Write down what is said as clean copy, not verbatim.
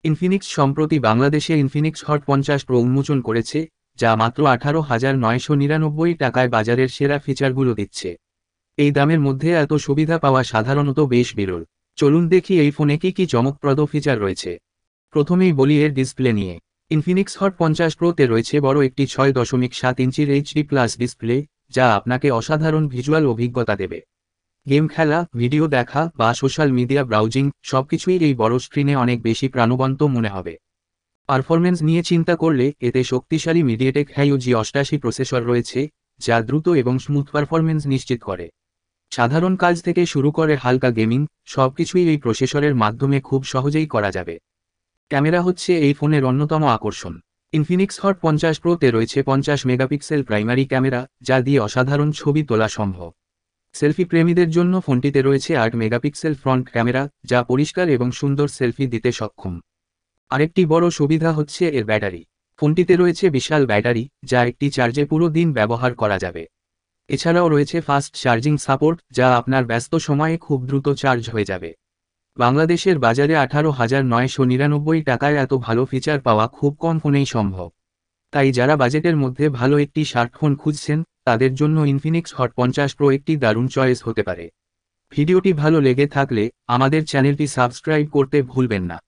Infinix সম্প্রতি বাংলাদেশে Infinix hot 50 pro উন্মোচন করেছে, যা মাত্র 18,999 টাকায় বাজারের সেরা ফিচারগুলো দিচ্ছে। এই দামের মধ্যে এত সুবিধা পাওয়া সাধারণত বেশ বিরল। চলুন দেখি এই ফোনে কি চমকপ্রদ ফিচার রয়েছে। প্রথমেই বলি এর ডিসপ্লে নিয়ে। ইনফিনিক্স হট 50 প্রোতে রয়েছে বড় একটি 6.7 ইঞ্চির এইচডি প্লাস ডিসপ্লে, যা আপনাকে অসাধারণ ভিজুয়াল অভিজ্ঞতা দেবে। গেম খেলা, ভিডিও দেখা বা সোশ্যাল মিডিয়া ব্রাউজিং সবকিছুই এই বড় স্ক্রিনে অনেক বেশি প্রাণবন্ত মনে হবে। পারফরম্যান্স নিয়ে চিন্তা করলে এতে শক্তিশালী মিডিয়াটেক হেলিও G88 প্রসেসর রয়েছে, যা দ্রুত এবং স্মুথ পারফরম্যান্স নিশ্চিত করে। সাধারণ কাজ থেকে শুরু করে হালকা গেমিং, সবকিছুই এই প্রসেসরের মাধ্যমে খুব সহজেই করা যাবে। ক্যামেরা হচ্ছে এই ফোনের অন্যতম আকর্ষণ। ইনফিনিক্স হট 50 প্রোতে রয়েছে 50 মেগাপিক্সেল প্রাইমারি ক্যামেরা, যা দিয়ে অসাধারণ ছবি তোলা সম্ভব। সেলফি প্রেমীদের জন্য ফোনটিতে রয়েছে 8 মেগাপিক্সেল ফ্রন্ট ক্যামেরা, যা পরিষ্কার এবং সুন্দর সেলফি দিতে সক্ষম। আরেকটি বড় সুবিধা হচ্ছে এর ব্যাটারি। ফোনটিতে রয়েছে বিশাল ব্যাটারি, যা একটি চার্জে পুরো দিন ব্যবহার করা যাবে। এছাড়াও রয়েছে ফাস্ট চার্জিং সাপোর্ট, যা আপনার ব্যস্ত সময়ে খুব দ্রুত চার্জ হয়ে যাবে। বাংলাদেশের বাজারে 18,999 টাকায় এত ভালো ফিচার পাওয়া খুব কম ফোনেই সম্ভব। তাই যারা বাজেটের মধ্যে ভালো একটি স্মার্টফোন খুঁজছেন, তাদের জন্য ইনফিনিক্স হট 50 প্রো একটি দারুণ চয়েস হতে পারে। ভিডিওটি ভালো লেগে থাকলে আমাদের চ্যানেলটি সাবস্ক্রাইব করতে ভুলবেন না।